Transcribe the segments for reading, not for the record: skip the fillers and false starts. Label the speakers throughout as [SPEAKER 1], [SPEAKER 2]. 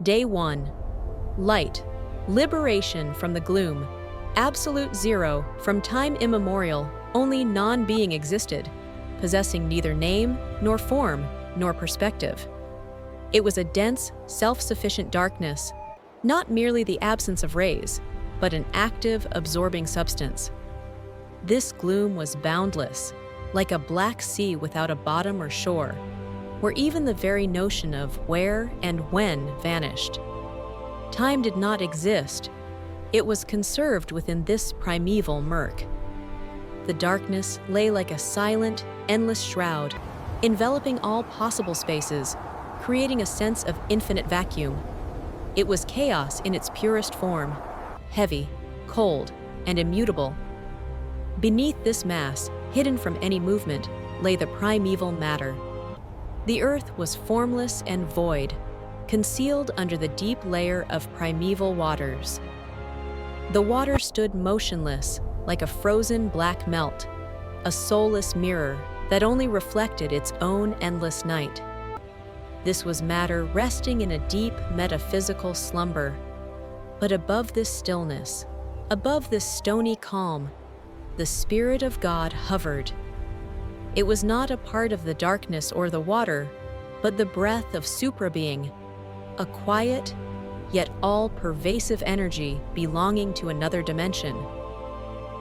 [SPEAKER 1] Day 1. Light. Liberation from the gloom. Absolute zero. From time immemorial, only non-being existed, possessing neither name, nor form, nor perspective. It was a dense, self-sufficient darkness, not merely the absence of rays, but an active, absorbing substance. This gloom was boundless, like a black sea without a bottom or shore, where even the very notion of where and when vanished. Time did not exist. It was conserved within this primeval murk. The darkness lay like a silent, endless shroud, enveloping all possible spaces, creating a sense of infinite vacuum. It was chaos in its purest form, heavy, cold, and immutable. Beneath this mass, hidden from any movement, lay the primeval matter. The earth was formless and void, concealed under the deep layer of primeval waters. The water stood motionless, like a frozen black melt, a soulless mirror that only reflected its own endless night. This was matter resting in a deep metaphysical slumber. But above this stillness, above this stony calm, the Spirit of God hovered. It was not a part of the darkness or the water, but the breath of suprabeing, a quiet, yet all-pervasive energy belonging to another dimension.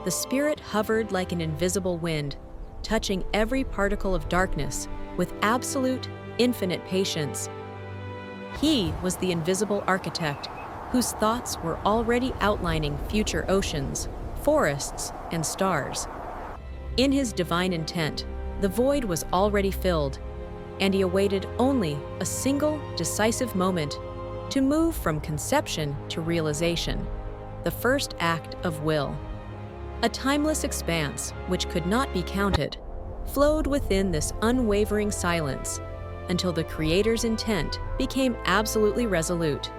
[SPEAKER 1] The Spirit hovered like an invisible wind, touching every particle of darkness with absolute, infinite patience. He was the invisible architect, whose thoughts were already outlining future oceans, forests, and stars. In his divine intent, the void was already filled, and he awaited only a single, decisive moment to move from conception to realization, the first act of will. A timeless expanse, which could not be counted, flowed within this unwavering silence until the Creator's intent became absolutely resolute.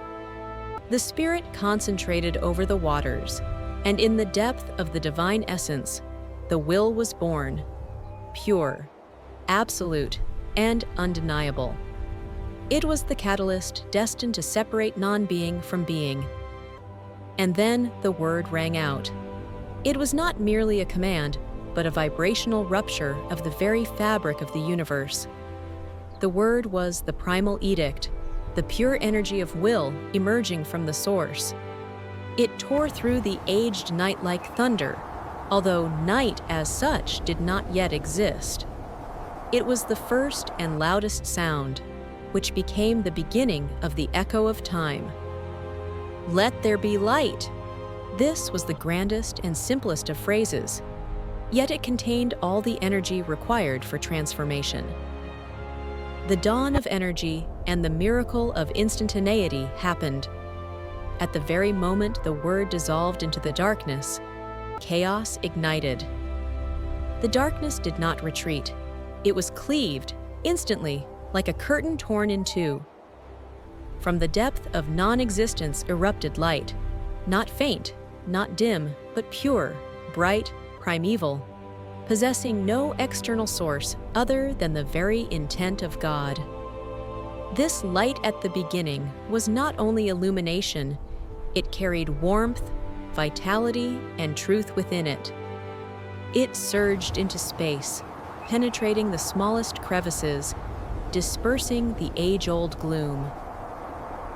[SPEAKER 1] The Spirit concentrated over the waters, and in the depth of the divine essence, the will was born, pure, absolute, and undeniable. It was the catalyst destined to separate non-being from being. And then the word rang out. It was not merely a command, but a vibrational rupture of the very fabric of the universe. The word was the primal edict, the pure energy of will emerging from the source. It tore through the aged night like thunder, although night as such did not yet exist. It was the first and loudest sound, which became the beginning of the echo of time. Let there be light! This was the grandest and simplest of phrases, yet it contained all the energy required for transformation. The dawn of energy and the miracle of instantaneity happened. At the very moment the word dissolved into the darkness, chaos ignited. The darkness did not retreat. It was cleaved, instantly, like a curtain torn in two. From the depth of non-existence erupted light, not faint, not dim, but pure, bright, primeval, possessing no external source other than the very intent of God. This light at the beginning was not only illumination, it carried warmth, vitality, and truth within it. It surged into space, penetrating the smallest crevices, dispersing the age-old gloom.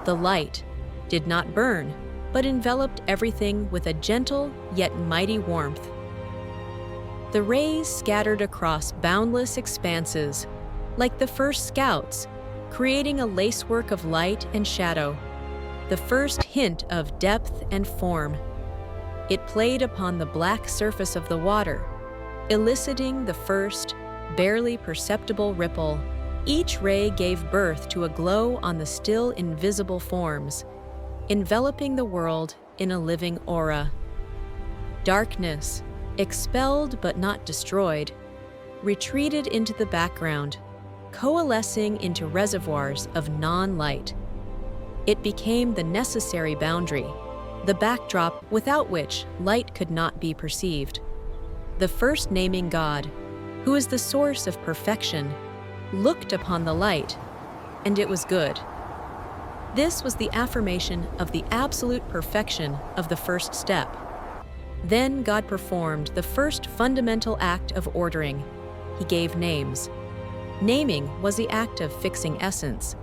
[SPEAKER 1] The light did not burn, but enveloped everything with a gentle yet mighty warmth. The rays scattered across boundless expanses, like the first scouts, creating a lacework of light and shadow, the first hint of depth and form. It played upon the black surface of the water, eliciting the first, barely perceptible ripple. Each ray gave birth to a glow on the still invisible forms, enveloping the world in a living aura. Darkness, expelled but not destroyed, retreated into the background, coalescing into reservoirs of non-light. It became the necessary boundary, the backdrop without which light could not be perceived. The first naming God, who is the source of perfection, looked upon the light, and it was good. This was the affirmation of the absolute perfection of the first step. Then God performed the first fundamental act of ordering. He gave names. Naming was the act of fixing essence.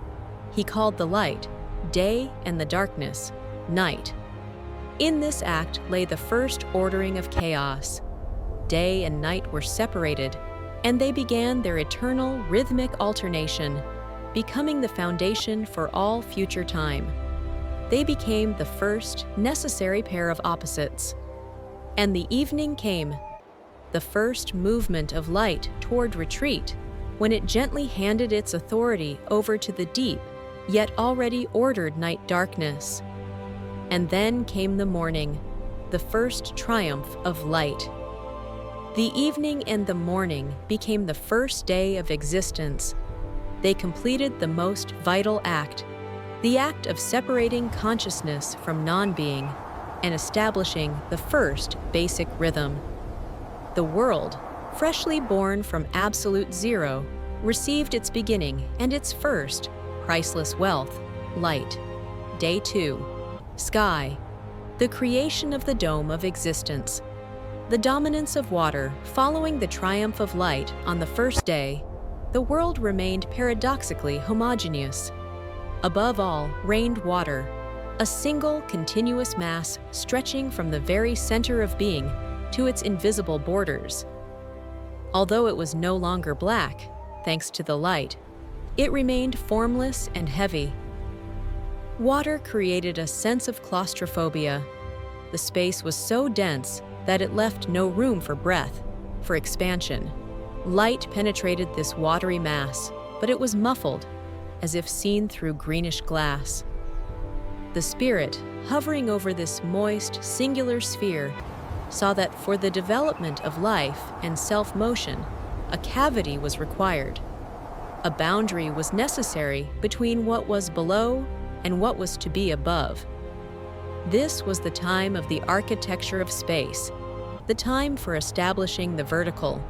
[SPEAKER 1] He called the light day and the darkness night. In this act lay the first ordering of chaos. Day and night were separated, and they began their eternal rhythmic alternation, becoming the foundation for all future time. They became the first necessary pair of opposites. And the evening came, the first movement of light toward retreat, when it gently handed its authority over to the deep, yet already ordered night darkness. And then came the morning, the first triumph of light. The evening and the morning became the first day of existence. They completed the most vital act, the act of separating consciousness from non-being and establishing the first basic rhythm. The world, freshly born from absolute zero, received its beginning and its first priceless wealth, light. Day 2. Sky, the creation of the dome of existence. The dominance of water following the triumph of light on the first day, the world remained paradoxically homogeneous. Above all reigned water, a single continuous mass stretching from the very center of being to its invisible borders. Although it was no longer black, thanks to the light, it remained formless and heavy. Water created a sense of claustrophobia. The space was so dense that it left no room for breath, for expansion. Light penetrated this watery mass, but it was muffled, as if seen through greenish glass. The spirit, hovering over this moist, singular sphere, saw that for the development of life and self-motion, a cavity was required. A boundary was necessary between what was below and what was to be above. This was the time of the architecture of space, the time for establishing the vertical.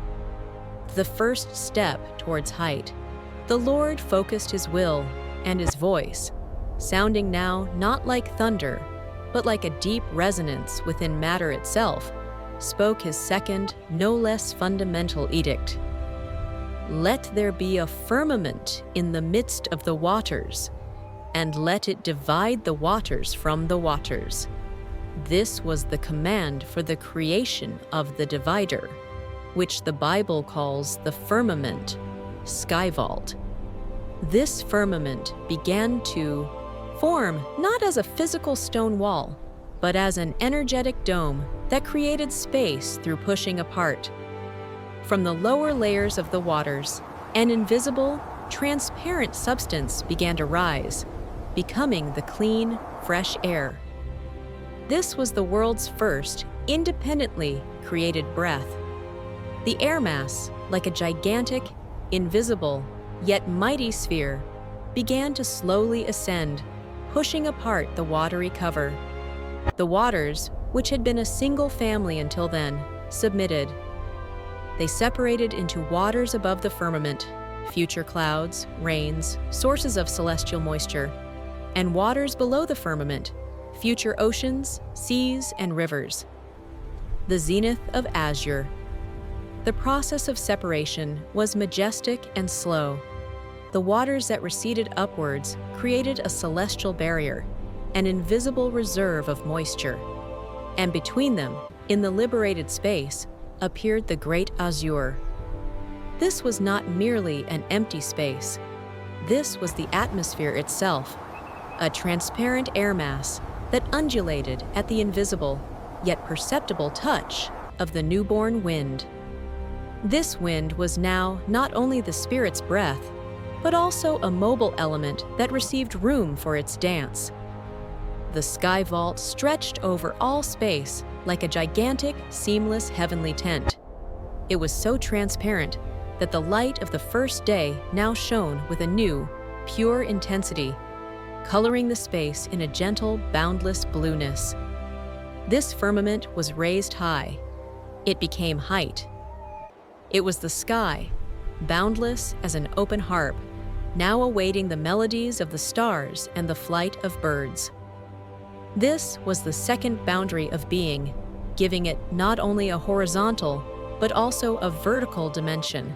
[SPEAKER 1] The first step towards height. The Lord focused his will and his voice, sounding now not like thunder, but like a deep resonance within matter itself, spoke his second, no less fundamental edict. Let there be a firmament in the midst of the waters, and let it divide the waters from the waters. This was the command for the creation of the divider, which the Bible calls the firmament, sky vault. This firmament began to form not as a physical stone wall, but as an energetic dome that created space through pushing apart. From the lower layers of the waters, an invisible, transparent substance began to rise, becoming the clean, fresh air. This was the world's first, independently created breath. The air mass, like a gigantic, invisible, yet mighty sphere, began to slowly ascend, pushing apart the watery cover. The waters, which had been a single family until then, submitted. They separated into waters above the firmament, future clouds, rains, sources of celestial moisture, and waters below the firmament, future oceans, seas, and rivers. The zenith of azure. The process of separation was majestic and slow. The waters that receded upwards created a celestial barrier, an invisible reserve of moisture. And between them, in the liberated space, appeared the great azure. This was not merely an empty space. This was the atmosphere itself, a transparent air mass that undulated at the invisible, yet perceptible touch of the newborn wind. This wind was now not only the Spirit's breath, but also a mobile element that received room for its dance. The sky vault stretched over all space like a gigantic, seamless heavenly tent. It was so transparent that the light of the first day now shone with a new, pure intensity, coloring the space in a gentle, boundless blueness. This firmament was raised high. It became height. It was the sky, boundless as an open harp, now awaiting the melodies of the stars and the flight of birds. This was the second boundary of being, giving it not only a horizontal, but also a vertical dimension.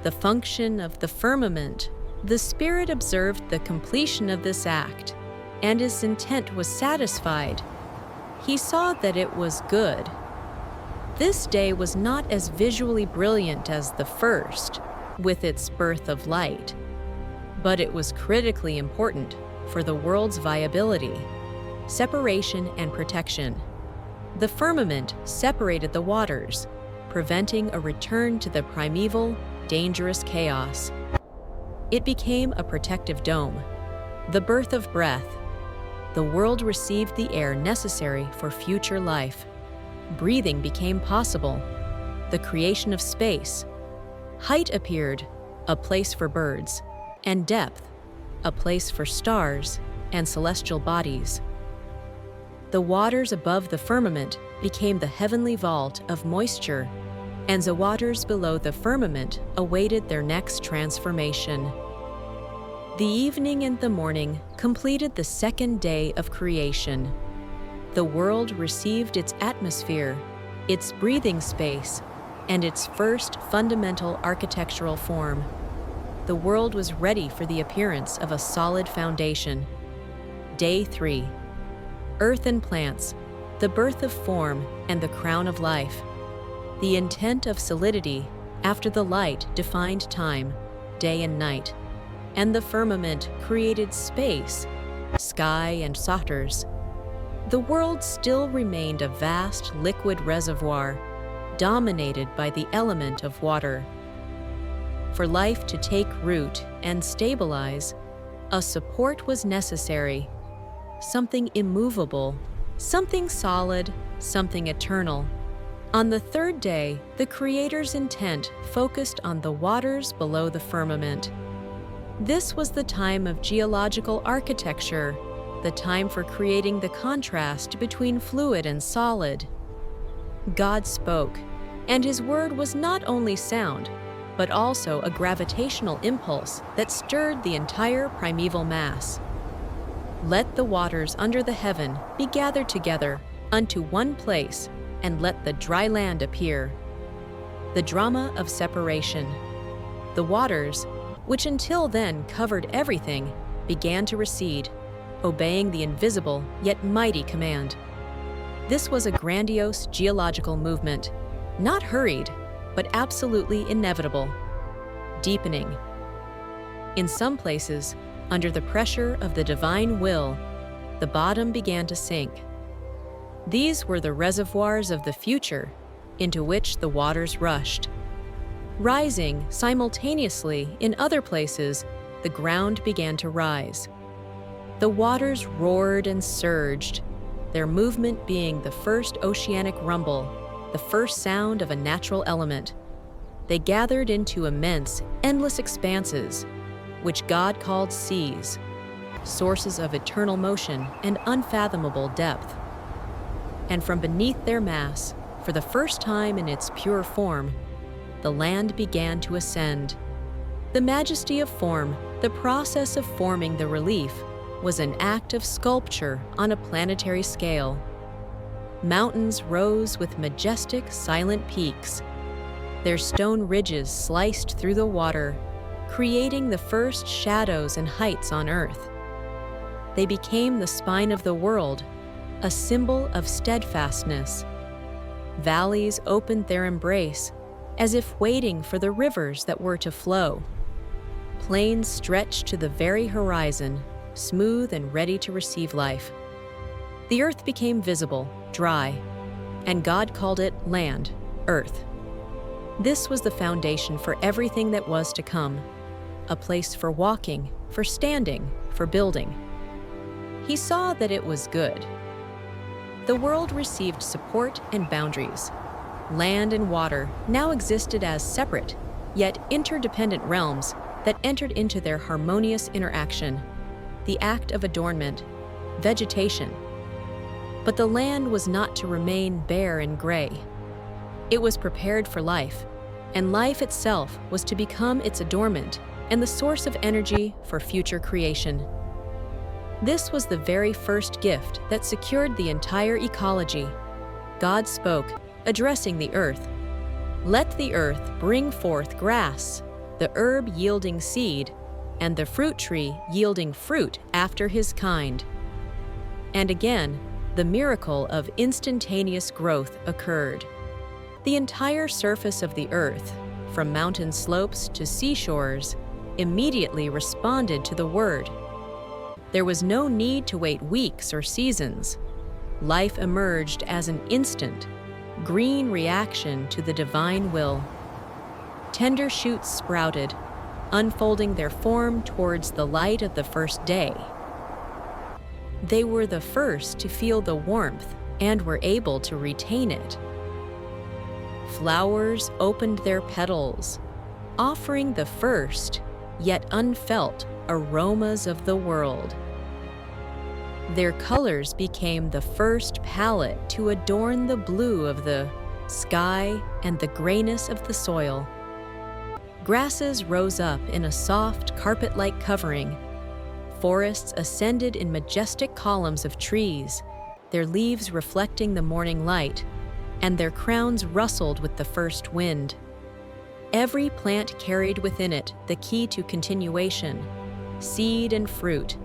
[SPEAKER 1] The function of the firmament. The Spirit observed the completion of this act, and his intent was satisfied. He saw that it was good. This day was not as visually brilliant as the first, with its birth of light, but it was critically important for the world's viability, separation and protection. The firmament separated the waters, preventing a return to the primeval, dangerous chaos. It became a protective dome, the birth of breath. The world received the air necessary for future life. Breathing became possible, the creation of space. Height appeared, a place for birds, and depth, a place for stars and celestial bodies. The waters above the firmament became the heavenly vault of moisture, and the waters below the firmament awaited their next transformation. The evening and the morning completed the second day of creation. The world received its atmosphere, its breathing space, and its first fundamental architectural form. The world was ready for the appearance of a solid foundation. Day 3. Earth and plants, the birth of form and the crown of life. The intent of solidity after the light defined time, day and night, and the firmament created space, sky and saucers. The world still remained a vast liquid reservoir, dominated by the element of water. For life to take root and stabilize, a support was necessary, something immovable, something solid, something eternal. On the third day, the Creator's intent focused on the waters below the firmament. This was the time of geological architecture, the time for creating the contrast between fluid and solid. God spoke, and His word was not only sound, but also a gravitational impulse that stirred the entire primeval mass. Let the waters under the heaven be gathered together unto one place, and let the dry land appear. The drama of separation. The waters, which until then covered everything, began to recede, obeying the invisible yet mighty command. This was a grandiose geological movement, not hurried, but absolutely inevitable, deepening. In some places, under the pressure of the divine will, the bottom began to sink. These were the reservoirs of the future into which the waters rushed. Rising simultaneously in other places, the ground began to rise. The waters roared and surged, their movement being the first oceanic rumble, the first sound of a natural element. They gathered into immense, endless expanses, which God called seas, sources of eternal motion and unfathomable depth. And from beneath their mass, for the first time in its pure form, the land began to ascend. The majesty of form, the process of forming the relief, was an act of sculpture on a planetary scale. Mountains rose with majestic, silent peaks. Their stone ridges sliced through the water, creating the first shadows and heights on Earth. They became the spine of the world, a symbol of steadfastness. Valleys opened their embrace, as if waiting for the rivers that were to flow. Plains stretched to the very horizon, smooth and ready to receive life. The earth became visible, dry, and God called it land, earth. This was the foundation for everything that was to come, a place for walking, for standing, for building. He saw that it was good. The world received support and boundaries. Land and water now existed as separate, yet interdependent realms that entered into their harmonious interaction. The act of adornment, vegetation. But the land was not to remain bare and gray. It was prepared for life, and life itself was to become its adornment, and the source of energy for future creation. This was the very first gift that secured the entire ecology. God spoke, addressing the earth. "Let the earth bring forth grass, the herb yielding seed, and the fruit tree yielding fruit after his kind." And again, the miracle of instantaneous growth occurred. The entire surface of the earth, from mountain slopes to seashores, immediately responded to the word. There was no need to wait weeks or seasons. Life emerged as an instant, green reaction to the divine will. Tender shoots sprouted, unfolding their form towards the light of the first day. They were the first to feel the warmth and were able to retain it. Flowers opened their petals, offering the first, yet unfelt, aromas of the world. Their colors became the first palette to adorn the blue of the sky and the grayness of the soil. Grasses rose up in a soft, carpet-like covering. Forests ascended in majestic columns of trees, their leaves reflecting the morning light, and their crowns rustled with the first wind. Every plant carried within it the key to continuation, seed and fruit,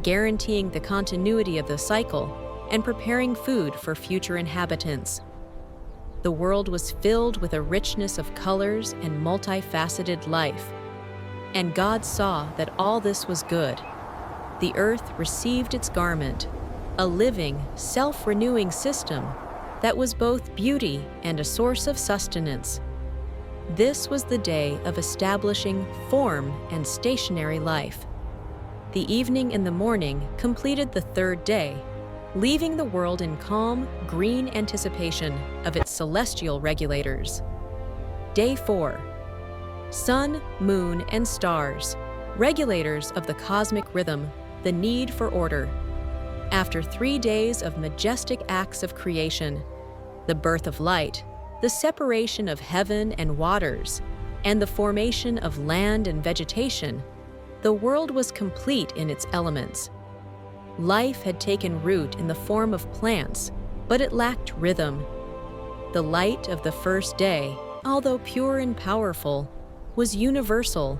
[SPEAKER 1] guaranteeing the continuity of the cycle and preparing food for future inhabitants. The world was filled with a richness of colors and multifaceted life, and God saw that all this was good. The earth received its garment, a living, self-renewing system that was both beauty and a source of sustenance. This was the day of establishing form and stationary life. The evening and the morning completed the third day, leaving the world in calm, green anticipation of its celestial regulators. Day 4. Sun, moon, and stars, regulators of the cosmic rhythm, the need for order. After 3 days of majestic acts of creation, the birth of light, the separation of heaven and waters, and the formation of land and vegetation, the world was complete in its elements. Life had taken root in the form of plants, but it lacked rhythm. The light of the first day, although pure and powerful, was universal.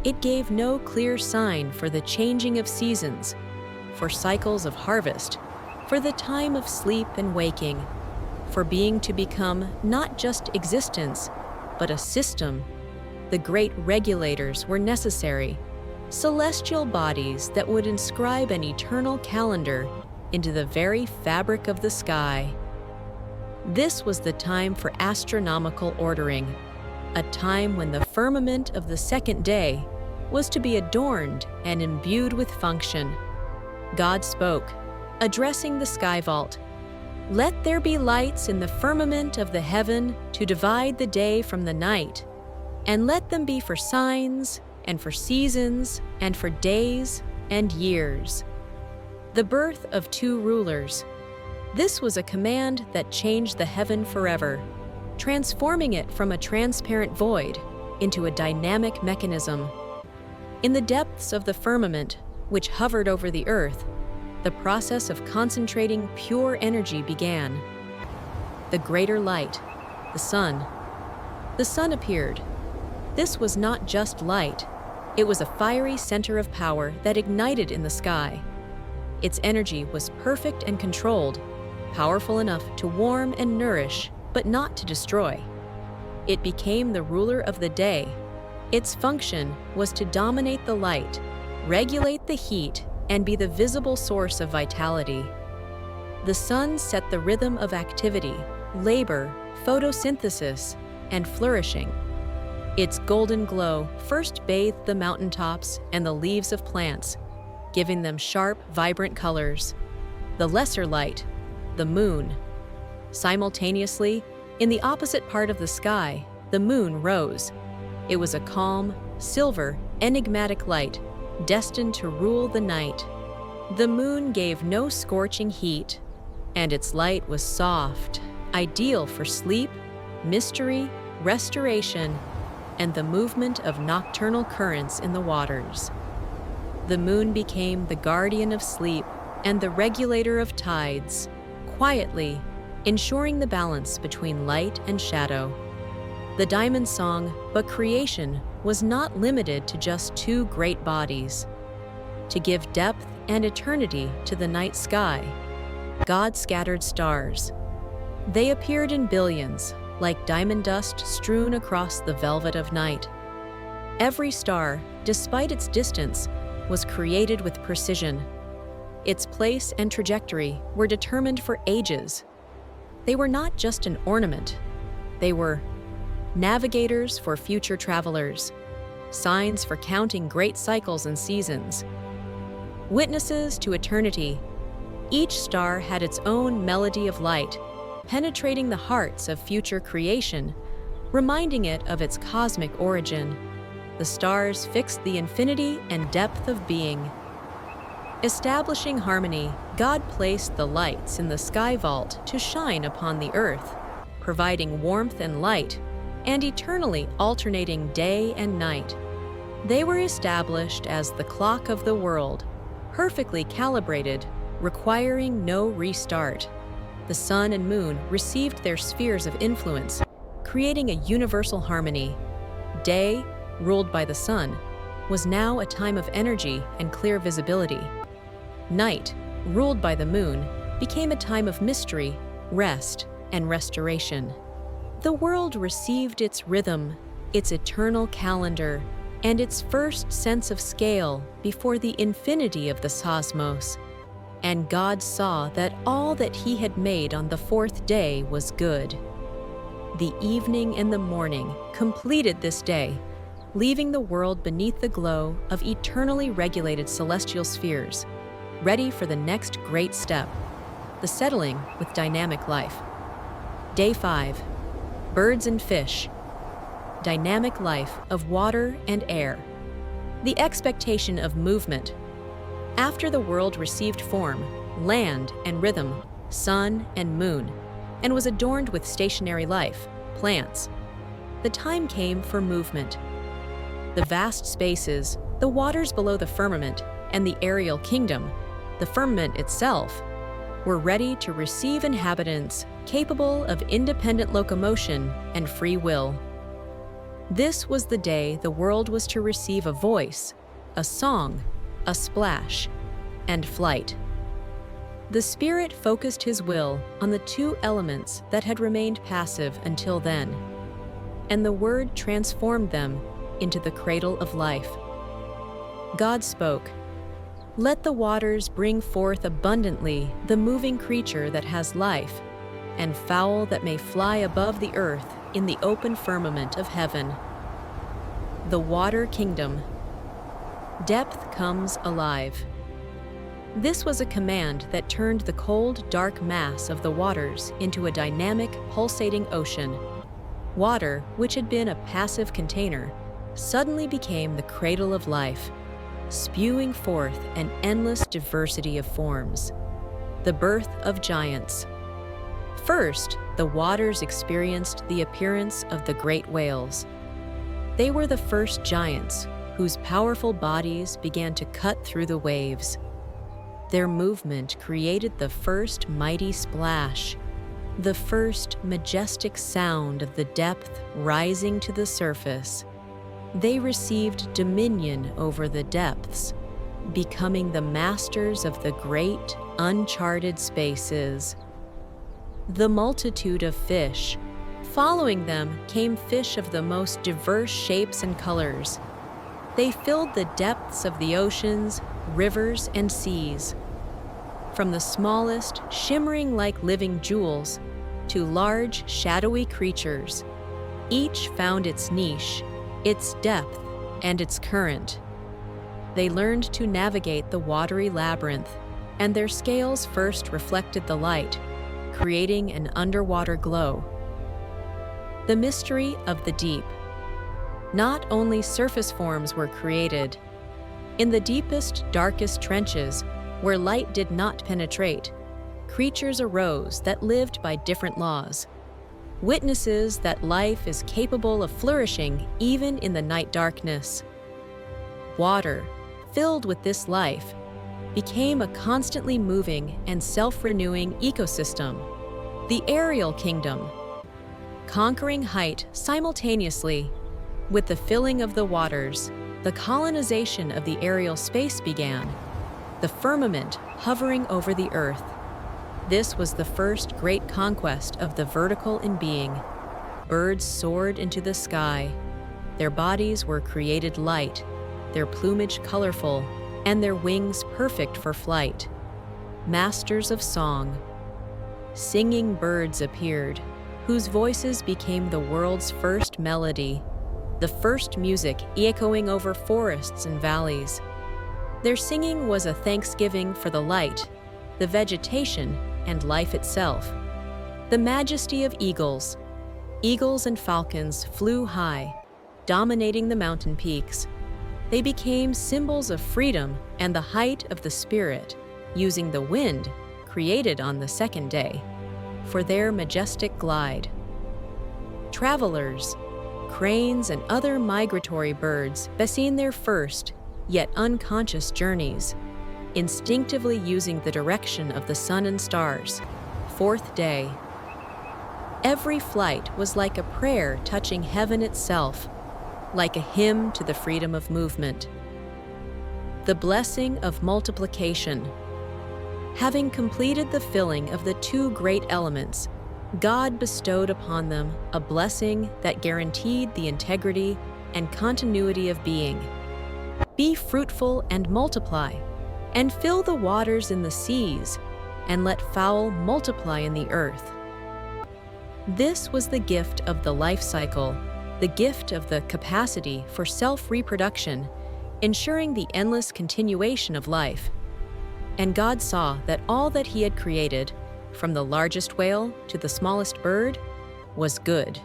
[SPEAKER 1] It gave no clear sign for the changing of seasons, for cycles of harvest, for the time of sleep and waking, for being to become not just existence, but a system. The great regulators were necessary, celestial bodies that would inscribe an eternal calendar into the very fabric of the sky. This was the time for astronomical ordering, a time when the firmament of the second day was to be adorned and imbued with function. God spoke, addressing the sky vault. "Let there be lights in the firmament of the heaven to divide the day from the night, and let them be for signs, and for seasons, and for days and years." The birth of 2 rulers. This was a command that changed the heaven forever, transforming it from a transparent void into a dynamic mechanism. In the depths of the firmament, which hovered over the earth, the process of concentrating pure energy began. The greater light, the sun. The sun appeared. This was not just light. It was a fiery center of power that ignited in the sky. Its energy was perfect and controlled, powerful enough to warm and nourish, but not to destroy. It became the ruler of the day. Its function was to dominate the light, regulate the heat, and be the visible source of vitality. The sun set the rhythm of activity, labor, photosynthesis, and flourishing. Its golden glow first bathed the mountaintops and the leaves of plants, giving them sharp, vibrant colors. The lesser light, the moon. Simultaneously, in the opposite part of the sky, the moon rose. It was a calm, silver, enigmatic light, destined to rule the night. The moon gave no scorching heat, and its light was soft, ideal for sleep, mystery, restoration, and the movement of nocturnal currents in the waters. The moon became the guardian of sleep and the regulator of tides, quietly ensuring the balance between light and shadow. The diamond song, but creation, was not limited to just two great bodies. To give depth and eternity to the night sky, God scattered stars. They appeared in billions, like diamond dust strewn across the velvet of night. Every star, despite its distance, was created with precision. Its place and trajectory were determined for ages. They were not just an ornament. They were navigators for future travelers, signs for counting great cycles and seasons, witnesses to eternity. Each star had its own melody of light, penetrating the hearts of future creation, reminding it of its cosmic origin. The stars fixed the infinity and depth of being. Establishing harmony, God placed the lights in the sky vault to shine upon the earth, providing warmth and light, and eternally alternating day and night. They were established as the clock of the world, perfectly calibrated, requiring no restart. The sun and moon received their spheres of influence, creating a universal harmony. Day, ruled by the sun, was now a time of energy and clear visibility. Night, ruled by the moon, became a time of mystery, rest, and restoration. The world received its rhythm, its eternal calendar, and its first sense of scale before the infinity of the cosmos. And God saw that all that he had made on the fourth day was good. The evening and the morning completed this day, leaving the world beneath the glow of eternally regulated celestial spheres, ready for the next great step, the settling with dynamic life. Day 5. Birds and fish. Dynamic life of water and air. The expectation of movement. After the world received form, land and rhythm, sun and moon, and was adorned with stationary life, plants, the time came for movement. The vast spaces, the waters below the firmament, and the aerial kingdom, the firmament itself, were ready to receive inhabitants capable of independent locomotion and free will. This was the day the world was to receive a voice, a song, a splash, and flight. The Spirit focused his will on the two elements that had remained passive until then, and the Word transformed them into the cradle of life. God spoke, "Let the waters bring forth abundantly the moving creature that has life, and fowl that may fly above the earth in the open firmament of heaven." The water kingdom. Depth comes alive. This was a command that turned the cold, dark mass of the waters into a dynamic, pulsating ocean. Water, which had been a passive container, suddenly became the cradle of life, spewing forth an endless diversity of forms. The birth of giants. First, the waters experienced the appearance of the great whales. They were the first giants, whose powerful bodies began to cut through the waves. Their movement created the first mighty splash, the first majestic sound of the depth rising to the surface. They received dominion over the depths, becoming the masters of the great, uncharted spaces. The multitude of fish. Following them came fish of the most diverse shapes and colors. They filled the depths of the oceans, rivers, and seas. From the smallest, shimmering like living jewels, to large, shadowy creatures, each found its niche, its depth, and its current. They learned to navigate the watery labyrinth, and their scales first reflected the light, creating an underwater glow. The mystery of the deep. Not only surface forms were created. In the deepest, darkest trenches, where light did not penetrate, creatures arose that lived by different laws. witnesses that life is capable of flourishing even in the night darkness. Water, filled with this life, became a constantly moving and self-renewing ecosystem, the aerial kingdom, conquering height simultaneously. With the filling of the waters, the colonization of the aerial space began, the firmament hovering over the earth. This was the first great conquest of the vertical in being. Birds soared into the sky. Their bodies were created light, their plumage colorful, and their wings perfect for flight. Masters of song. Singing birds appeared, whose voices became the world's first melody, the first music echoing over forests and valleys. Their singing was a thanksgiving for the light, the vegetation, and life itself. The majesty of eagles. Eagles and falcons flew high, dominating the mountain peaks. They became symbols of freedom and the height of the spirit, using the wind, created on the second day, for their majestic glide. Travelers, cranes and other migratory birds began their first, yet unconscious journeys, instinctively using the direction of the sun and stars. Fourth day. Every flight was like a prayer touching heaven itself, like a hymn to the freedom of movement. The blessing of multiplication. Having completed the filling of the two great elements, God bestowed upon them a blessing that guaranteed the integrity and continuity of being. Be fruitful and multiply, and fill the waters in the seas, and let fowl multiply in the earth. This was the gift of the life cycle, the gift of the capacity for self-reproduction, ensuring the endless continuation of life. And God saw that all that He had created, from the largest whale to the smallest bird, was good.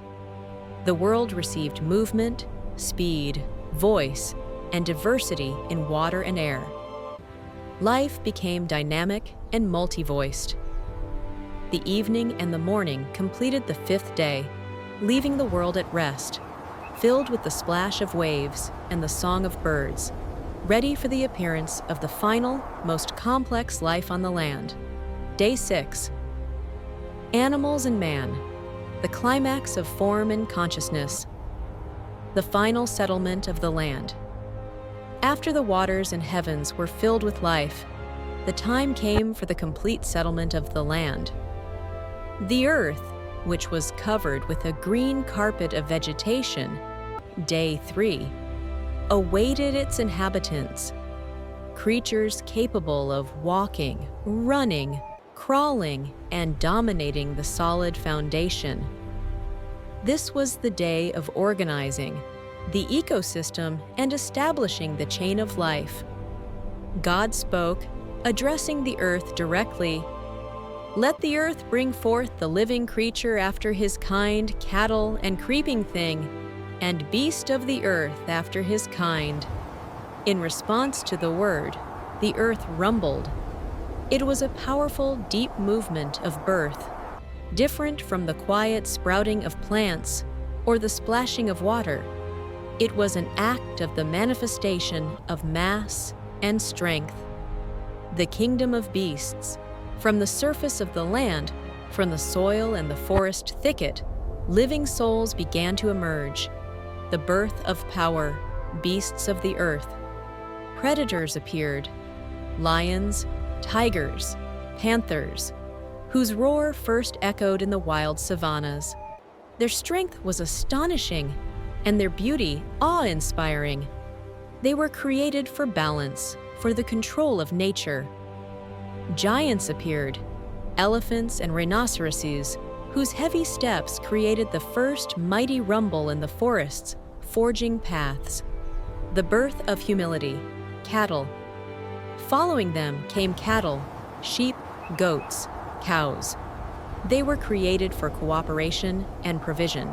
[SPEAKER 1] The world received movement, speed, voice, and diversity in water and air. Life became dynamic and multi-voiced. The evening and the morning completed the fifth day, leaving the world at rest, filled with the splash of waves and the song of birds, ready for the appearance of the final, most complex life on the land. Day 6. Animals and man, the climax of form and consciousness. The final settlement of the land. After the waters and heavens were filled with life, the time came for the complete settlement of the land. The earth, which was covered with a green carpet of vegetation, Day 3, awaited its inhabitants, creatures capable of walking, running, crawling, and dominating the solid foundation. This was the day of organizing the ecosystem and establishing the chain of life. God spoke, addressing the earth directly. Let the earth bring forth the living creature after his kind, cattle and creeping thing, and beast of the earth after his kind. In response to the word, the earth rumbled. It was a powerful, deep movement of birth, different from the quiet sprouting of plants or the splashing of water. It was an act of the manifestation of mass and strength. The kingdom of beasts, from the surface of the land, from the soil and the forest thicket, living souls began to emerge. The birth of power, beasts of the earth. Predators appeared, lions, tigers, panthers, whose roar first echoed in the wild savannas. Their strength was astonishing, and their beauty awe-inspiring. They were created for balance, for the control of nature. Giants appeared, elephants and rhinoceroses, whose heavy steps created the first mighty rumble in the forests, forging paths. The birth of humility, cattle. Following them came cattle, sheep, goats, cows. They were created for cooperation and provision.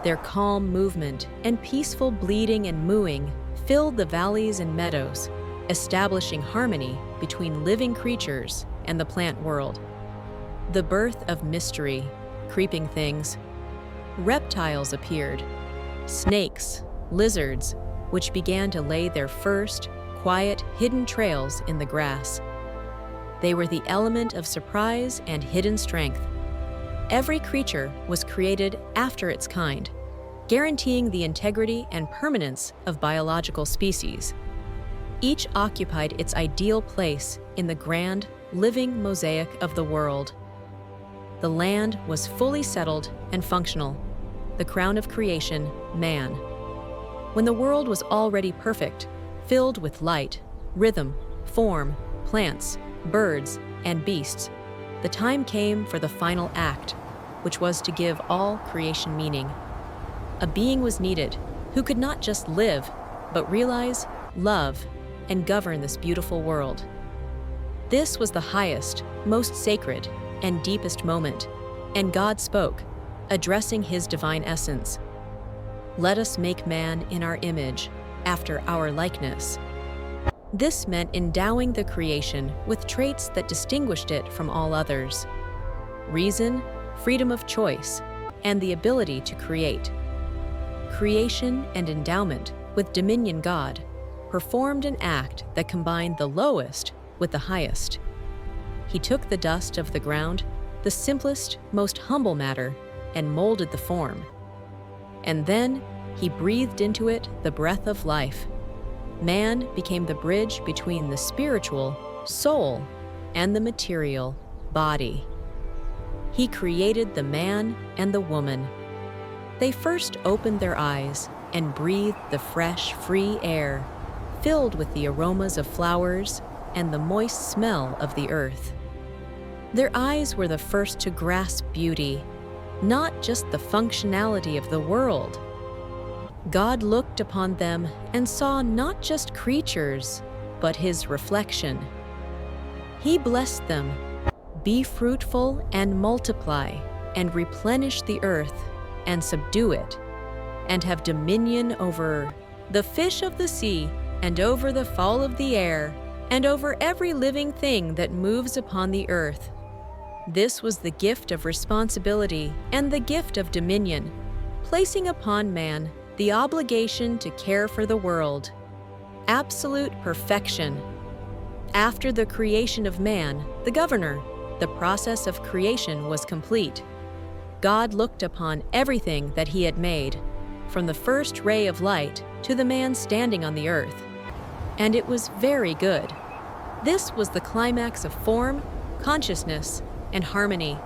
[SPEAKER 1] Their calm movement and peaceful bleating and mooing filled the valleys and meadows, establishing harmony between living creatures and the plant world. The birth of mystery, creeping things. Reptiles appeared, snakes, lizards, which began to lay their first, quiet, hidden trails in the grass. They were the element of surprise and hidden strength. Every creature was created after its kind, guaranteeing the integrity and permanence of biological species. Each occupied its ideal place in the grand, living mosaic of the world. The land was fully settled and functional, the crown of creation, man. When the world was already perfect, filled with light, rhythm, form, plants, birds, and beasts, the time came for the final act, which was to give all creation meaning. A being was needed who could not just live, but realize, love, and govern this beautiful world. This was the highest, most sacred, and deepest moment, and God spoke, addressing his divine essence. Let us make man in our image, after our likeness. This meant endowing the creation with traits that distinguished it from all others: reason, freedom of choice, and the ability to create. Creation and endowment, with dominion God, performed an act that combined the lowest with the highest. He took the dust of the ground, the simplest, most humble matter, and molded the form. And then he breathed into it the breath of life. Man became the bridge between the spiritual, soul, and the material, body. He created the man and the woman. They first opened their eyes and breathed the fresh, free air, filled with the aromas of flowers and the moist smell of the earth. Their eyes were the first to grasp beauty, not just the functionality of the world. God looked upon them and saw not just creatures, but his reflection. He blessed them, "Be fruitful and multiply, and replenish the earth, and subdue it, and have dominion over the fish of the sea, and over the fowl of the air, and over every living thing that moves upon the earth." This was the gift of responsibility and the gift of dominion, placing upon man the obligation to care for the world. Absolute perfection. After the creation of man, the governor, the process of creation was complete. God looked upon everything that he had made, from the first ray of light to the man standing on the earth. And it was very good. This was the climax of form, consciousness, and harmony.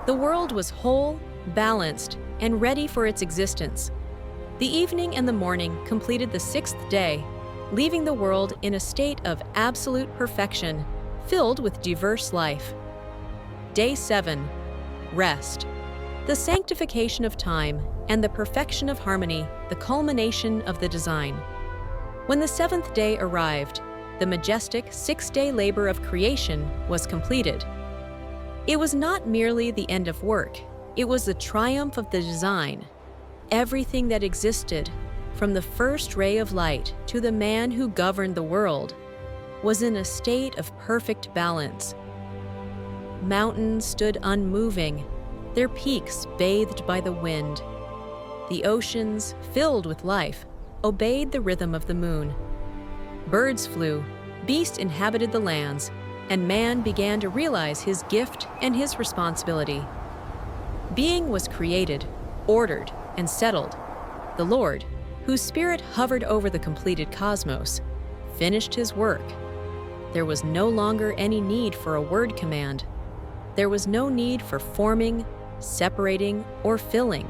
[SPEAKER 1] The world was whole, balanced, and ready for its existence. The evening and the morning completed the sixth day, leaving the world in a state of absolute perfection, filled with diverse life. Day 7. Rest. The sanctification of time and the perfection of harmony, the culmination of the design. When the seventh day arrived, the majestic six-day labor of creation was completed. It was not merely the end of work, it was the triumph of the design. Everything that existed, from the first ray of light to the man who governed the world, was in a state of perfect balance. Mountains stood unmoving, their peaks bathed by the wind. The oceans, filled with life, obeyed the rhythm of the moon. Birds flew, beasts inhabited the lands, and man began to realize his gift and his responsibility. Being was created, ordered, and settled. The Lord, whose spirit hovered over the completed cosmos, finished his work. There was no longer any need for a word command. There was no need for forming, separating, or filling.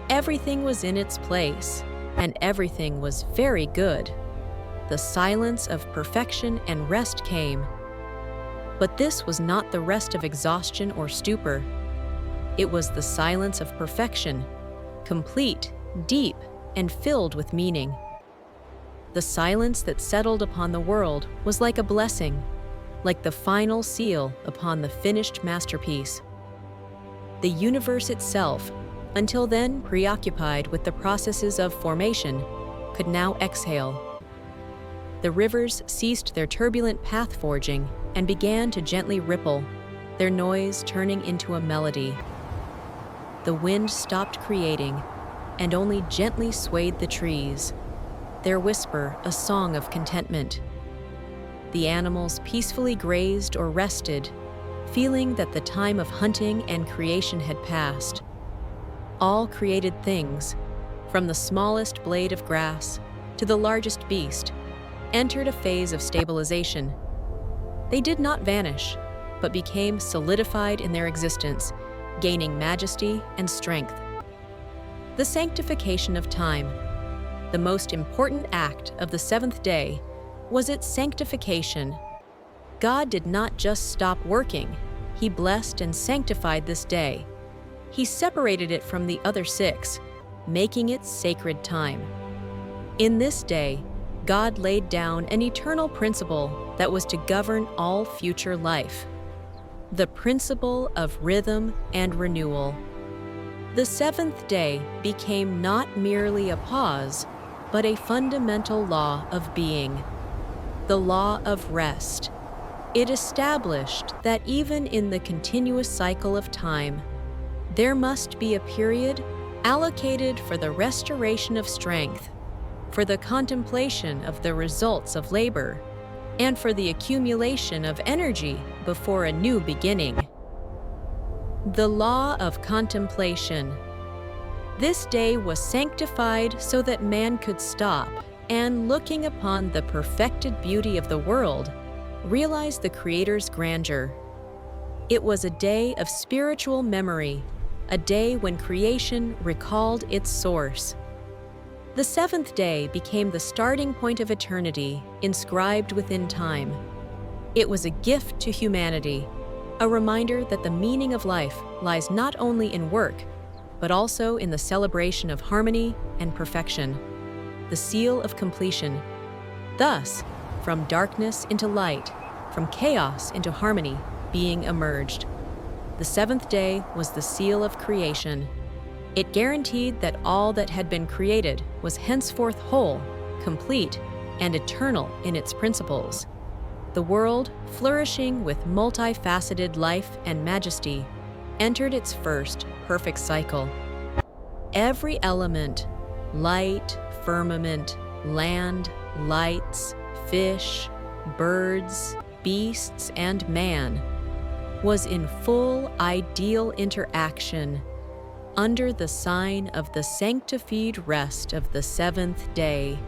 [SPEAKER 1] Everything was in its place, and everything was very good. The silence of perfection and rest came. But this was not the rest of exhaustion or stupor. It was the silence of perfection, complete, deep, and filled with meaning. The silence that settled upon the world was like a blessing, like the final seal upon the finished masterpiece. The universe itself, until then preoccupied with the processes of formation, could now exhale. The rivers ceased their turbulent path forging and began to gently ripple, their noise turning into a melody. The wind stopped creating and only gently swayed the trees, their whisper a song of contentment. The animals peacefully grazed or rested, feeling that the time of hunting and creation had passed. All created things, from the smallest blade of grass to the largest beast, entered a phase of stabilization. They did not vanish, but became solidified in their existence, gaining majesty and strength. The sanctification of time. The most important act of the seventh day was its sanctification. God did not just stop working, He blessed and sanctified this day. He separated it from the other 6, making it sacred time. In this day, God laid down an eternal principle that was to govern all future life: the principle of rhythm and renewal. The seventh day became not merely a pause, but a fundamental law of being, the law of rest. It established that even in the continuous cycle of time, there must be a period allocated for the restoration of strength, for the contemplation of the results of labor, and for the accumulation of energy before a new beginning. The law of contemplation. This day was sanctified so that man could stop and, looking upon the perfected beauty of the world, realize the Creator's grandeur. It was a day of spiritual memory, a day when creation recalled its source. The seventh day became the starting point of eternity, inscribed within time. It was a gift to humanity, a reminder that the meaning of life lies not only in work, but also in the celebration of harmony and perfection, the seal of completion. Thus, from darkness into light, from chaos into harmony, being emerged. The seventh day was the seal of creation. It guaranteed that all that had been created was henceforth whole, complete, and eternal in its principles. The world, flourishing with multifaceted life and majesty, entered its first perfect cycle. Every element, light, firmament, land, lights, fish, birds, beasts, and man, was in full ideal interaction under the sign of the sanctified rest of the seventh day.